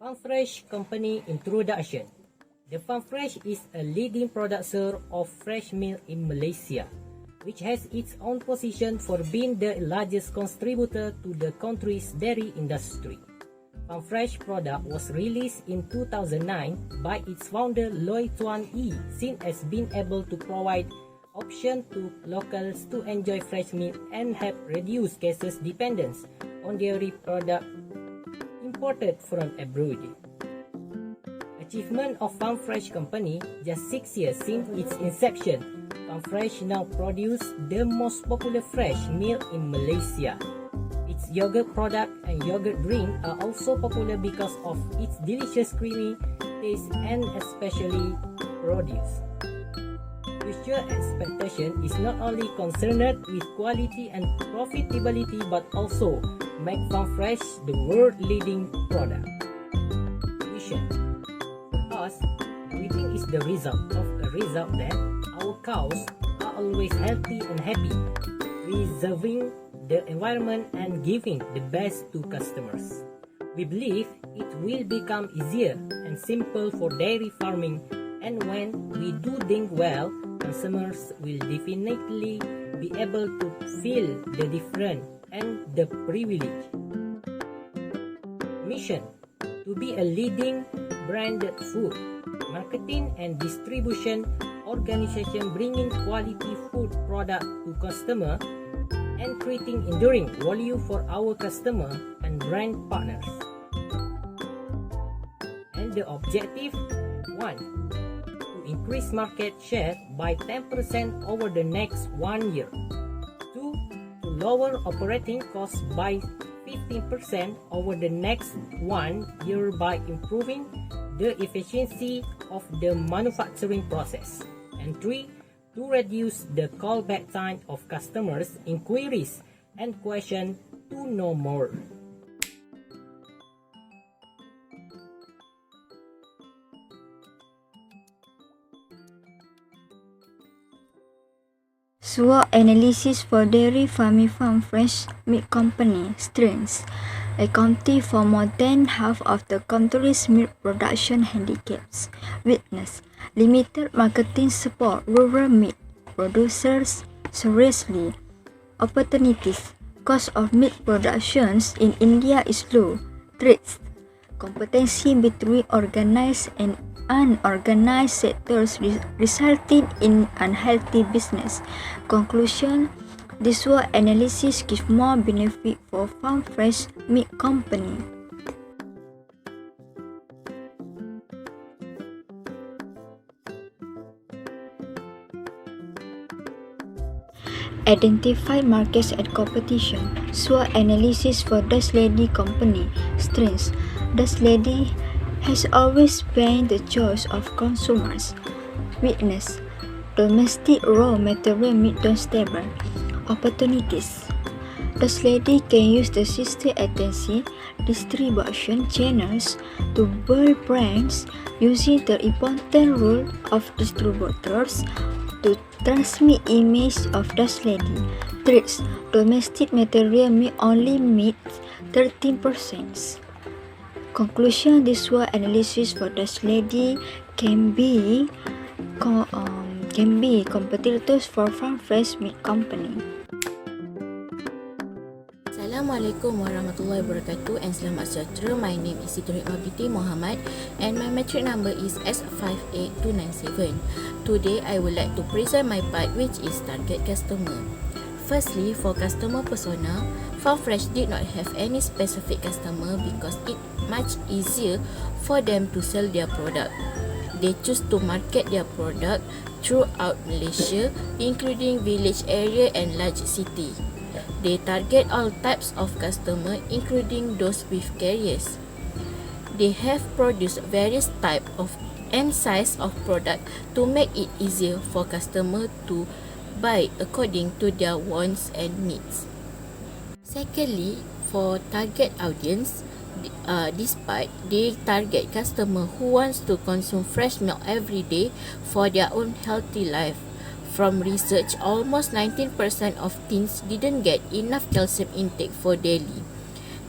Farmfresh Company Introduction. The Farmfresh is a leading producer of fresh milk in Malaysia, which has its own position for being the largest contributor to the country's dairy industry. Farmfresh product was released in 2009 by its founder Loy Tuan Yee, seen as being able to provide option to locals to enjoy fresh milk and help reduce cases dependence on dairy product imported from abroad. Achievement of Farmfresh Company just 6 years since its inception. Farmfresh now produces the most popular fresh milk in Malaysia. Its yogurt product and yogurt drink are also popular because of its delicious creamy taste and especially produce. Future expectation is not only concerned with quality and profitability but also make Farmfresh the world-leading product. Vision. For us, everything is the result that our cows are always healthy and happy, preserving the environment and giving the best to customers. We believe it will become easier and simple for dairy farming, and when we do things well, consumers will definitely be able to feel the difference and the privilege. Mission: to be a leading branded food, marketing and distribution organization bringing quality food product to customer and creating enduring value for our customer and brand partners. And the objective: 1. Increase market share by 10% over the next 1 year. 2. To lower operating costs by 15% over the next 1 year by improving the efficiency of the manufacturing process. And 3. To reduce the callback time of customers' inquiries and questions to know more. SWOT analysis for dairy farming Farmfresh Milk Company strengths, accounting for more than half of the country's milk production handicaps. Weakness: limited marketing support rural milk producers seriously. Opportunities: cost of milk productions in India is low. Threats: competency between organized and unorganized sectors resulting in unhealthy business. Conclusion: this SWOT analysis gives more benefit for Farmfresh Milk Company. Identify markets and competition. SWOT analysis for Dutch Lady Company strengths. Dutch Lady has always been the choice of consumers. Weakness: domestic raw material milk don't stable. Opportunities: Dutch Lady can use the system agency distribution channels to build brands using the important role of distributors to transmit image of Dutch Lady. Threats: domestic material milk only meets 13%. Conclusion: this SWOT analysis for Dutch Lady can be competitors for Farmfresh Milk Company. Assalamualaikum warahmatullahi wabarakatuh and selamat sejahtera. My name is Siti Rihmah binti Muhammad and my metric number is S58297. Today I would like to present my part, which is target customer. Firstly, for customer persona, Farmfresh did not have any specific customer because it much easier for them to sell their product. They choose to market their product throughout Malaysia, including village area and large city. They target all types of customer, including those with carriers. They have produced various type of and size of product to make it easier for customer to buy according to their wants and needs. Secondly, for target audience, despite they target customer who wants to consume fresh milk every day for their own healthy life. From research, almost 19% of teens didn't get enough calcium intake for daily.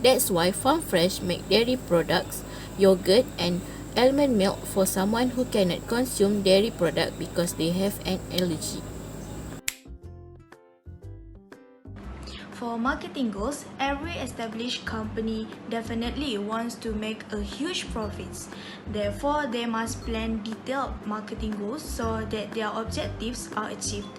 That's why Farmfresh make dairy products yogurt, and almond milk for someone who cannot consume dairy product because they have an allergy. For marketing goals, every established company definitely wants to make a huge profits. Therefore, they must plan detailed marketing goals so that their objectives are achieved.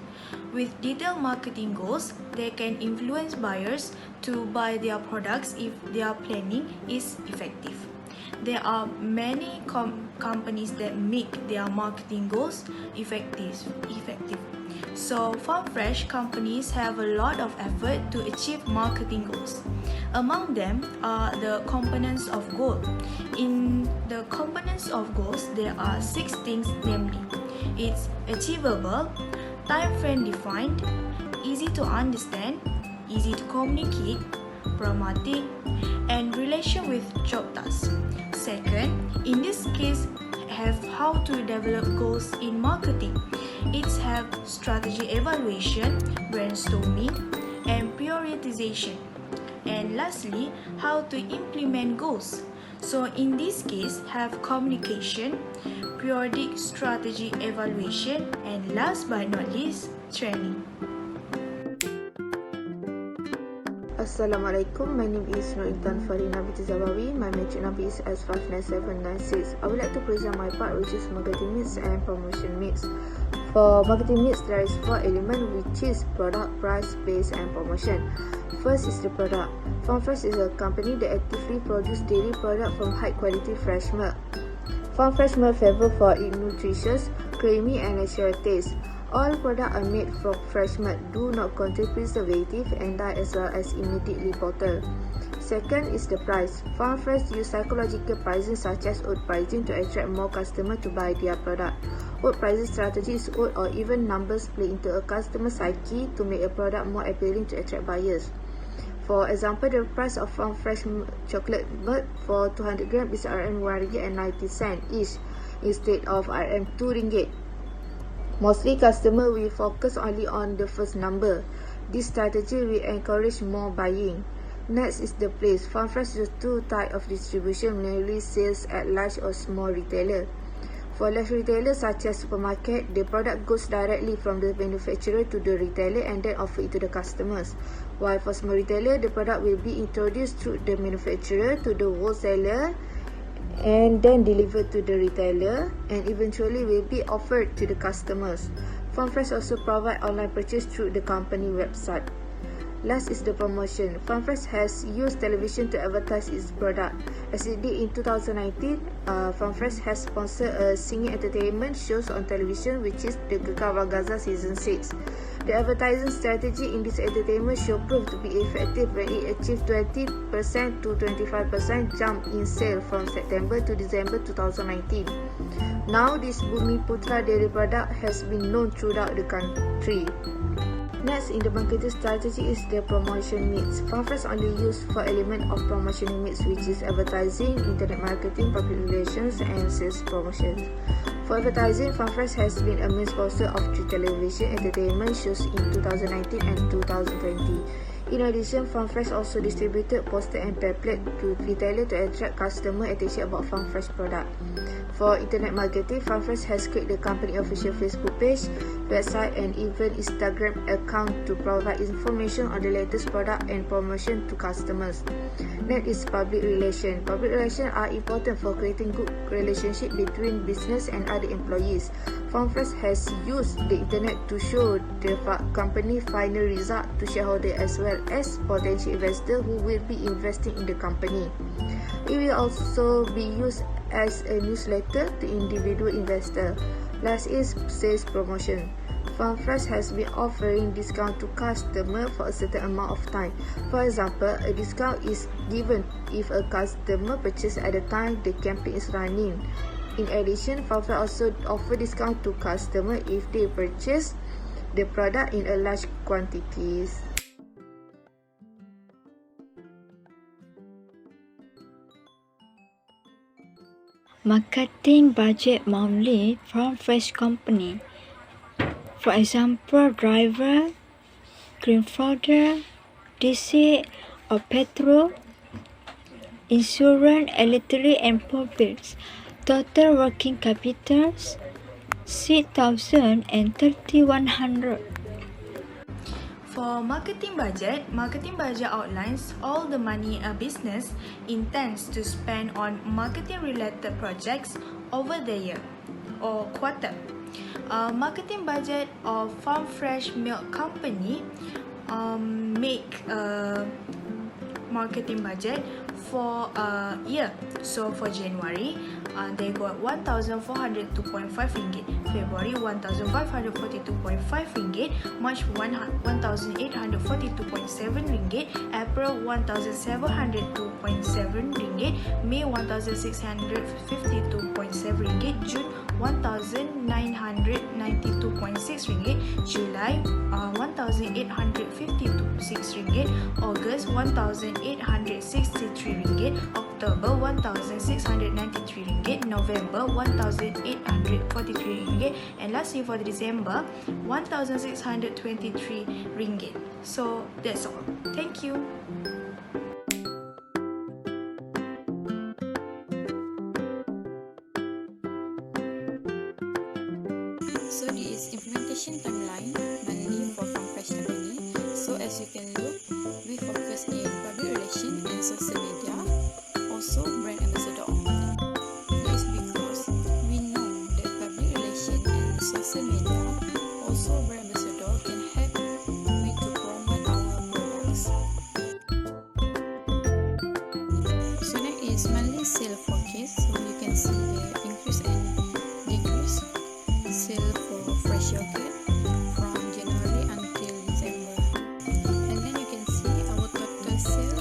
With detailed marketing goals, they can influence buyers to buy their products if their planning is effective. There are many companies that make their marketing goals effective. So, FarmFresh companies have a lot of effort to achieve marketing goals. Among them are the components of goal. In the components of goals, there are 6 things, namely, it's achievable, time frame defined, easy to understand, easy to communicate, pragmatic, and relation with job tasks. Second, in this case, have how to develop goals in marketing. It's have strategy evaluation, brainstorming, and prioritization. And lastly, how to implement goals. So in this case, have communication, periodic strategy evaluation, and last but not least, training. Assalamualaikum, my name is Nur Intan Farina binti Zabawi. My metric number is S59796. I would like to present my part, which is marketing mix and promotion mix. For marketing mix, there is 4 elements, which is product, price, place, and promotion. First is the product. FarmFresh is a company that actively produces dairy product from high quality fresh milk. FarmFresh milk favor for its nutritious, creamy, and natural taste. All products are made from fresh milk, do not contain preservative and dye, as well as immediately bottled. Second is the price. FarmFresh use psychological pricing such as oat pricing to attract more customers to buy their product. Oat pricing strategy is oat or even numbers play into a customer psyche to make a product more appealing to attract buyers. For example, the price of FarmFresh chocolate milk for 200 grams is RM1.90 each instead of RM2. Mostly customers will focus only on the first number. This strategy will encourage more buying. Next is the place. FarmFresh has 2 types of distribution, namely sales at large or small retailer. For large retailers such as supermarket, the product goes directly from the manufacturer to the retailer and then offered to the customers. While for small retailer, the product will be introduced through the manufacturer to the wholesaler and then delivered to the retailer and eventually will be offered to the customers. FarmFresh also provide online purchase through the company website. Last is the promotion. FarmFresh has used television to advertise its product. As it did in 2019, FarmFresh has sponsored a singing entertainment shows on television, which is the Gekar Wagaza Season 6. The advertising strategy in this entertainment show proved to be effective when it achieved 20% to 25% jump in sale from September to December 2019. Now, this Bumi Putra dairy product has been known throughout the country. Next in the marketing strategy is the promotion mix. FarmFresh only use 4 elements of promotion mix, which is advertising, internet marketing, public relations, and sales promotions. For advertising, FarmFresh has been a main sponsor of 3 television entertainment shows in 2019 and 2020. In addition, FarmFresh also distributed poster and pamphlet to retailers to attract customer attention about FarmFresh product. For internet marketing, FarmFresh has created the company official Facebook page, website, and even Instagram account to provide information on the latest product and promotion to customers. Next is public relations. Public relations are important for creating good relationship between business and other employees. FarmFresh has used the internet to show the company final result to shareholders as well as potential investors who will be investing in the company. It will also be used as a newsletter to individual investors. Last is sales promotion. FarmFresh has been offering discount to customers for a certain amount of time. For example, a discount is given if a customer purchases at the time the campaign is running. In addition, FarmFresh also offer discount to customers if they purchase the product in a large quantities. Marketing budget monthly from Fresh company. For example, driver, green fodder, DC or petrol. insurance, electric and profits. Total working capitals 6,000 and 3,100. For marketing budget outlines all the money a business intends to spend on marketing-related projects over the year or quarter. Marketing budget of Farm Fresh Milk Company make a marketing budget for a year. So for January, they got 1,402.5 ringgit, February 1,542.5 ringgit, March 1,842.7 ringgit, April 1,702.7 ringgit, May 1,652.7 ringgit, June 1,992.6 ringgit, July 1,856 ringgit, August 1,863 ringgit, October 1,693 ringgit, November 1,843 ringgit, and lastly for December 1,623 ringgit. So that's all. Thank you. So this is implementation timeline mainly for Farm Fresh Company. So as you can look, we focus in public relation and social media, also brand ambassador. That is because we know that public relation and social media, also brand ambassador can help me to promote our products. So next is monthly sale forecast. So you can see the increase and decrease sale for fresh yogurt from January until December, and then you can see our total sale